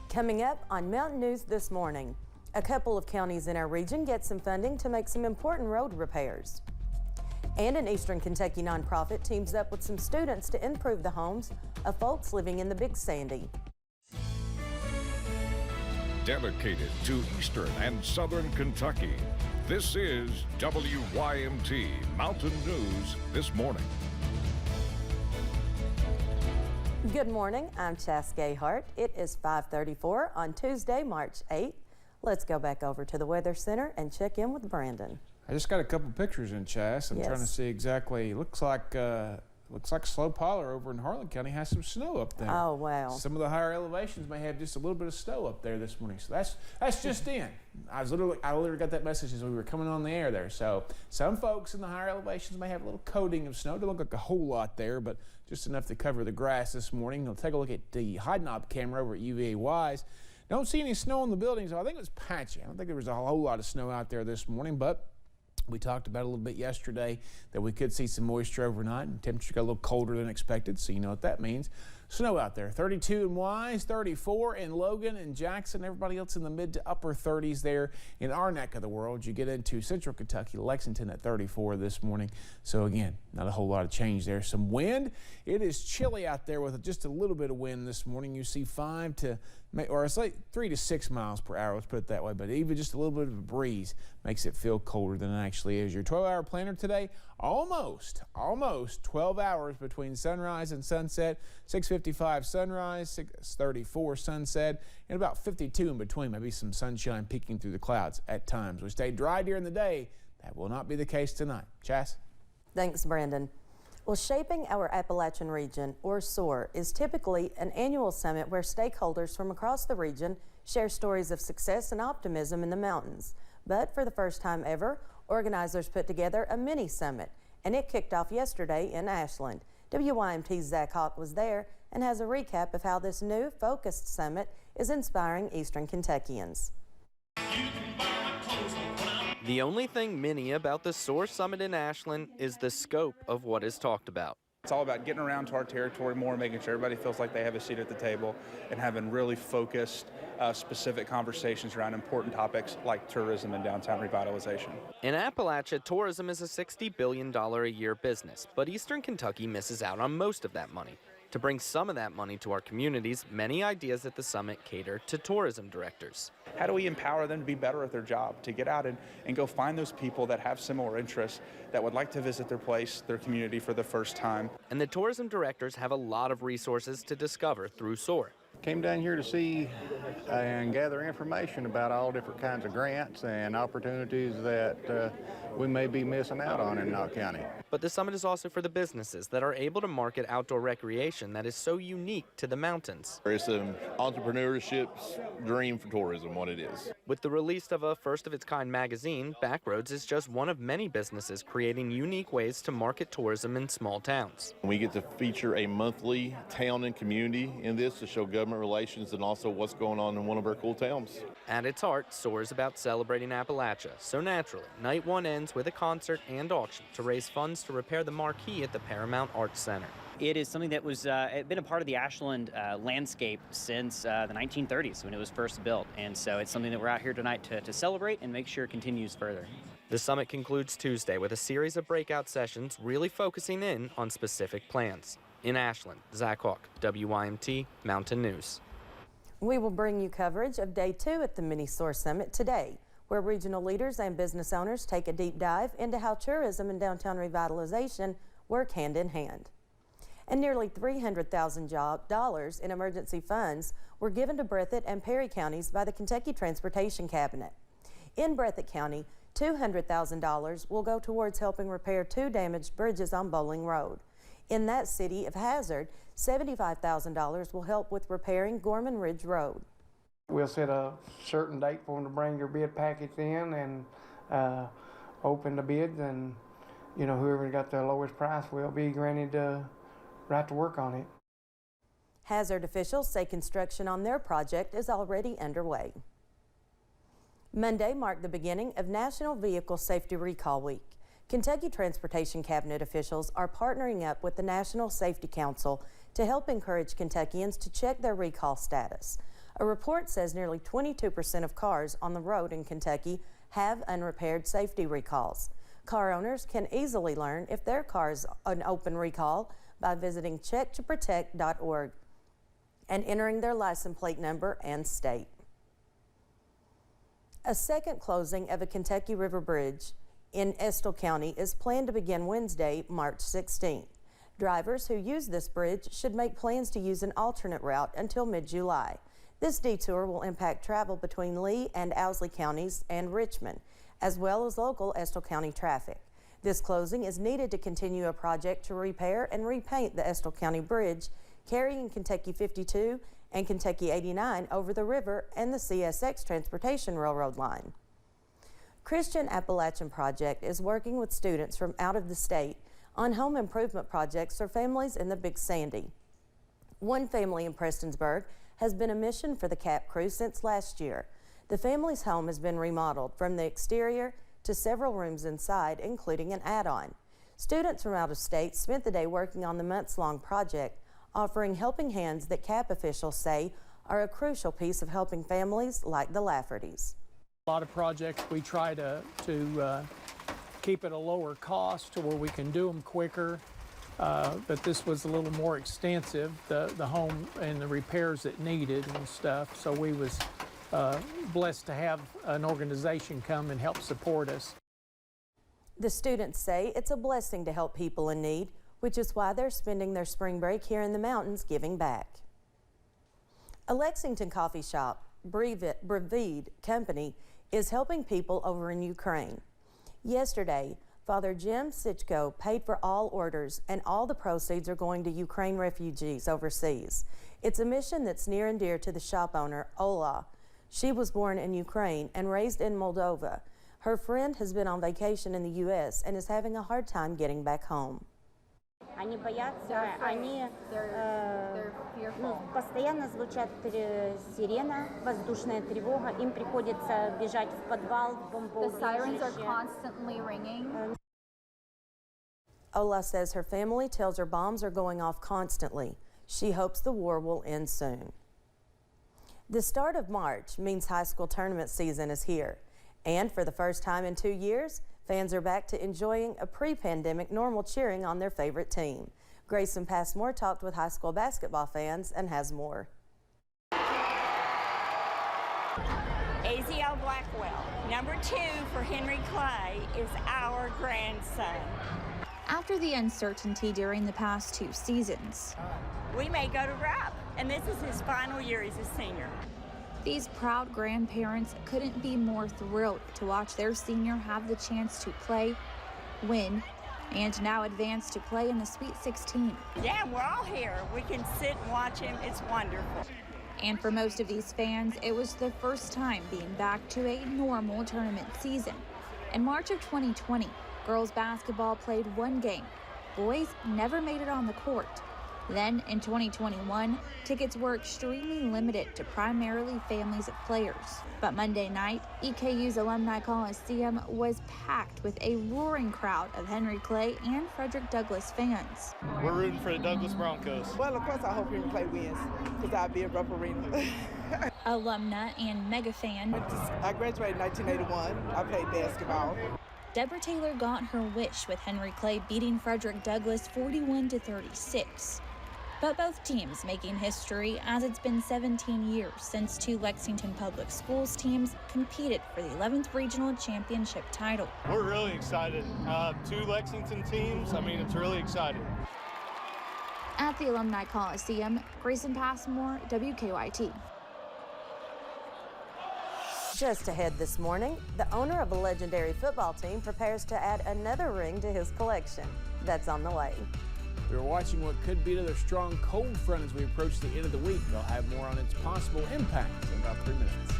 Coming up on Mountain News this morning, a couple of counties in our region get some funding to make some important road repairs. And an Eastern Kentucky nonprofit teams up with some students to improve the homes of folks living in the Big Sandy. Dedicated to Eastern and Southern Kentucky, this is WYMT Mountain News this morning. Good morning, I'm Chas Gayhart. It is 5:34 on Tuesday, March 8th. Let's go back over to the Weather Center and check in with Brandon. I just got a couple pictures in, Chas. I'm trying to see exactly. Looks like Slow Parlor over in Harlan County has some snow up there. Oh wow! Some of the higher elevations may have just a little bit of snow up there this morning. So that's just in. I literally got that message as we were coming on the air there. So some folks in the higher elevations may have a little coating of snow. Don't look like a whole lot there, but just enough to cover the grass this morning. We'll take a look at the high knob camera over at UVA Wise. Don't see any snow in the buildings. I think it was patchy. I don't think there was a whole lot of snow out there this morning, but we talked about a little bit yesterday that we could see some moisture overnight, and temperature got a little colder than expected, so you know what that means. Snow out there, 32 in Wise, 34 in Logan and Jackson. Everybody else in the mid to upper 30s there in our neck of the world. You get into Central Kentucky, Lexington at 34 this morning. So again, not a whole lot of change there. Some wind. It is chilly out there with just a little bit of wind this morning. You see 3 to 6 miles per hour, let's put it that way, but even just a little bit of a breeze makes it feel colder than it actually is. Your 12-hour planner today, almost 12 hours between sunrise and sunset, 6:55 sunrise, 6:34 sunset, and about 52 in between, maybe some sunshine peeking through the clouds at times. We stay dry during the day. That will not be the case tonight. Chas? Thanks, Brandon. Well, Shaping Our Appalachian Region, or SOAR, is typically an annual summit where stakeholders from across the region share stories of success and optimism in the mountains. But for the first time ever, organizers put together a mini summit, and it kicked off yesterday in Ashland. WYMT's Zach Hawk was there and has a recap of how this new focused summit is inspiring Eastern Kentuckians. The only thing mini about the SOAR Summit in Ashland is the scope of what is talked about. It's all about getting around to our territory more, making sure everybody feels like they have a seat at the table, and having really focused, specific conversations around important topics like tourism and downtown revitalization. In Appalachia, tourism is a $60 billion a year business, but Eastern Kentucky misses out on most of that money. To bring some of that money to our communities, many ideas at the summit cater to tourism directors. How do we empower them to be better at their job, to get out and go find those people that have similar interests, that would like to visit their place, their community for the first time? And the tourism directors have a lot of resources to discover through SOAR. Came down here to see and gather information about all different kinds of grants and opportunities that we may be missing out on in Knott County. But the summit is also for the businesses that are able to market outdoor recreation that is so unique to the mountains. It's an entrepreneurship's dream for tourism, what it is. With the release of a first-of-its-kind magazine, Backroads is just one of many businesses creating unique ways to market tourism in small towns. We get to feature a monthly town and community in this to show government relations and also what's going on in one of our cool towns. At its heart, SOAR is about celebrating Appalachia. So naturally, night one ends with a concert and auction to raise funds to repair the marquee at the Paramount Arts Center. It is something that was been a part of the Ashland landscape since the 1930s when it was first built. And so it's something that we're out here tonight to celebrate and make sure it continues further. The summit concludes Tuesday with a series of breakout sessions really focusing in on specific plans. In Ashland, Zach Hawk, WYMT Mountain News. We will bring you coverage of Day 2 at the Mini SOAR Summit today, where regional leaders and business owners take a deep dive into how tourism and downtown revitalization work hand in hand. And nearly $300,000 in emergency funds were given to Breathitt and Perry counties by the Kentucky Transportation Cabinet. In Breathitt County, $200,000 will go towards helping repair 2 damaged bridges on Bowling Road. In that city of Hazard, $75,000 will help with repairing Gorman Ridge Road. We'll set a certain date for them to bring their bid package in and open the bids, and whoever got the lowest price will be granted the right to work on it. Hazard officials say construction on their project is already underway. Monday marked the beginning of National Vehicle Safety Recall Week. Kentucky Transportation Cabinet officials are partnering up with the National Safety Council to help encourage Kentuckians to check their recall status. A report says nearly 22% of cars on the road in Kentucky have unrepaired safety recalls. Car owners can easily learn if their car is an open recall by visiting checktoprotect.org and entering their license plate number and state. A second closing of a Kentucky River Bridge in Estill County is planned to begin Wednesday, March 16th. Drivers who use this bridge should make plans to use an alternate route until mid-July. This detour will impact travel between Lee and Owsley counties and Richmond, as well as local Estill County traffic. This closing is needed to continue a project to repair and repaint the Estill County Bridge, carrying Kentucky 52 and Kentucky 89 over the river and the CSX Transportation Railroad line. Christian Appalachian Project is working with students from out of the state on home improvement projects for families in the Big Sandy. One family in Prestonsburg has been a mission for the CAP crew since last year. The family's home has been remodeled from the exterior to several rooms inside, including an add-on. Students from out of state spent the day working on the months-long project, offering helping hands that CAP officials say are a crucial piece of helping families like the Laffertys. A lot of projects we try to keep at a lower cost to where we can do them quicker, but this was a little more extensive, the home and the repairs it needed and stuff, so we was blessed to have an organization come and help support us. The students say it's a blessing to help people in need, which is why they're spending their spring break here in the mountains giving back. A Lexington coffee shop, Brevide Company, is helping people over in Ukraine. Yesterday, Father Jim Sichko paid for all orders, and all the proceeds are going to Ukraine refugees overseas. It's a mission that's near and dear to the shop owner, Ola. She was born in Ukraine and raised in Moldova. Her friend has been on vacation in the U.S. and is having a hard time getting back home. Они боятся, они постоянно звучат сирена, воздушная тревога, им приходится бежать в подвал, в бомбоубежище. The sirens are constantly ringing. Ola says her family tells her bombs are going off constantly. She hopes the war will end soon. The start of March means high school tournament season is here. And for the first time in 2 years, fans are back to enjoying a pre-pandemic normal cheering on their favorite team. Grayson Passmore talked with high school basketball fans and has more. AZL Blackwell, number 2 for Henry Clay, is our grandson. After the uncertainty during the past 2 seasons, we may go to RAP, and this is his final year as a senior. These proud grandparents couldn't be more thrilled to watch their senior have the chance to play, win, and now advance to play in the Sweet 16. Yeah, we're all here. We can sit and watch him. It's wonderful. And for most of these fans, it was the first time being back to a normal tournament season. In March of 2020, girls basketball played 1 game. Boys never made it on the court. Then, in 2021, tickets were extremely limited to primarily families of players. But Monday night, EKU's Alumni Coliseum was packed with a roaring crowd of Henry Clay and Frederick Douglass fans. We're rooting for the Douglas Broncos. Well, of course, I hope Henry Clay wins, because I'll be a Rupp Arena. Alumna and mega fan. I graduated in 1981. I played basketball. Deborah Taylor got her wish with Henry Clay beating Frederick Douglass 41-36. But both teams making history, as it's been 17 years since 2 Lexington Public Schools teams competed for the 11th Regional Championship title. We're really excited. 2 Lexington teams, it's really exciting. At the Alumni Coliseum, Grayson Passmore, WKYT. Just ahead this morning, the owner of a legendary football team prepares to add another ring to his collection. That's on the way. We're watching what could be another strong cold front as we approach the end of the week. I'll have more on its possible impact in about 3 minutes.